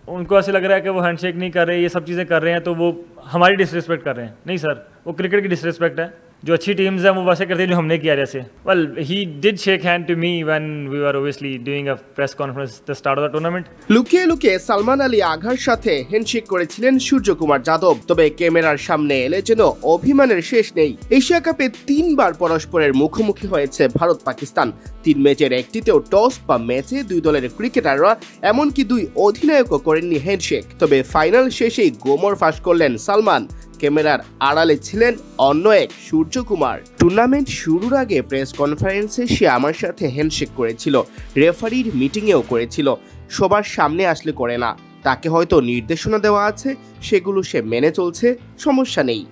उनको ऐसे लग रहा है कि वो हैंडशेक नहीं कर रहे, ये सब चीज़ें कर रहे हैं तो वो हमारी डिसरिस्पेक्ट कर रहे हैं। नहीं सर, वो क्रिकेट की डिसरिस्पेक्ट है। जो अच्छी टीम्स हैं वो वैसे करती है जो हमने किया जैसे। Well he did shake hand to me when we were obviously doing a press conference the start of the tournament. লুকিয়ে লুকিয়ে সালমান আলী আঘার সাথে হ্যান্ডশেক করেছিলেন সূর্যকুমার যাদব। তবে ক্যামেরার সামনে এলে যেন অভিমানের শেষ নেই। এশিয়া কাপে 3 বার পরস্পরের মুখোমুখি হয়েছে ভারত পাকিস্তান। 3 ম্যাচের একটিতেও টস বা ম্যাচে 2 দলের ক্রিকেটাররা এমনকি 2 অধিনায়কও করেননি হ্যান্ডশেক। তবে ফাইনাল শেষেই গোমর ফাঁস করলেন সালমান। ক্যামেরার আড়ালে ছিলেন অন্য এক সূর্যকুমার। টুর্নামেন্ট শুরুর আগে প্রেস কনফারেন্সে সে আমার সাথে হ্যান্ডশেক করেছিল, রেফারির মিটিংয়েও করেছিল। সবার সামনে আসলে করে না, তাকে হয়তো নির্দেশনা দেওয়া আছে, সেগুলো সে মেনে চলছে, সমস্যা নেই।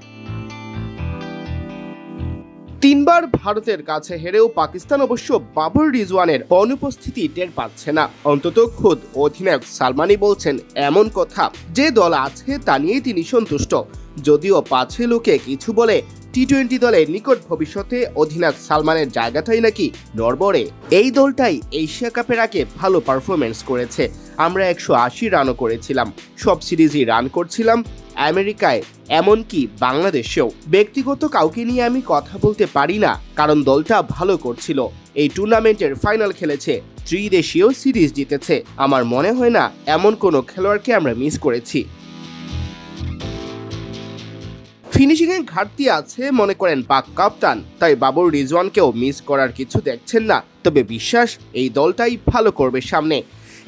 3 বার ভারতের কাছে হেরেও পাকিস্তান অবশ্য বাবর রিজওয়ানের অনুপস্থিতি টের পাচ্ছে না। অন্তত খোদ অধিনায়ক সালমানই বলছেন এমন কথা, যে দল আছে তা নিয়েই তিনি সন্তুষ্ট। যদিও পাছে লোকে কিছু বলে, টি-20 দলের নিকট ভবিষ্যতে অধিনায়ক সালমানের জায়গাটাই নাকি নড়বড়ে। এই দলটাই এশিয়া কাপের আগে ভালো পারফরমেন্স করেছে। আমরা 180 রানও করেছিলাম, সব সিরিজই রান করছিলাম, আমেরিকায় এমনকি বাংলাদেশেও। ব্যক্তিগত কাউকে নিয়ে আমি কথা বলতে পারি না, কারণ দলটা ভালো করছিল। এই টুর্নামেন্টের ফাইনাল খেলেছে, ত্রিদেশীয় সিরিজ জিতেছে। আমার মনে হয় না এমন কোনো খেলোয়াড়কে আমরা মিস করেছি। ফিনিশিং এর ঘাটতি আছে মনে করেন পাক কাপ্তান, তাই বাবর রিজওয়ানকেও মিস করার কিছু দেখছেন না। তবে বিশ্বাস এই দলটাই ভালো করবে সামনে।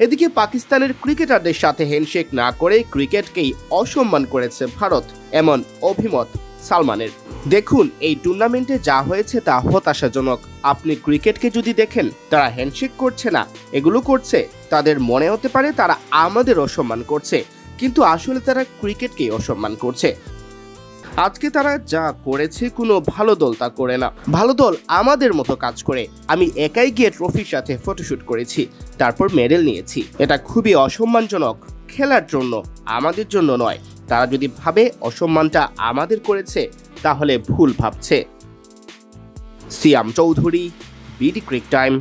এদিকে পাকিস্তানের ক্রিকেটারদের সাথে হ্যান্ডশেক না করে ক্রিকেটকেই অসম্মান করেছে ভারত, এমন অভিমত সালমানের। দেখুন, এই টুর্নামেন্টে যা হয়েছে তা হতাশাজনক। আপনি ক্রিকেটকে যদি দেখেন, তারা হ্যান্ডশেক করছে না, এগুলো করছে, তাদের মনে হতে পারে তারা আমাদের অসম্মান করছে, কিন্তু আসলে তারা ক্রিকেটকেই অসম্মান করছে। আজকে তারা যা করেছে কোনো ভালো দল তা করে না। ভালো দল আমাদের মতো কাজ করে। আমি একাই গিয়ে ট্রফির সাথে ফটোশুট করেছি, তারপর মেডেল নিয়েছি। এটা খুবই অসম্মানজনক, খেলার জন্য, আমাদের জন্য নয়। তারা যদি ভাবে অসম্মানটা আমাদের করেছে, তাহলে ভুল ভাবছে। সিয়াম চৌধুরী, বিডি ক্রিক টাইম।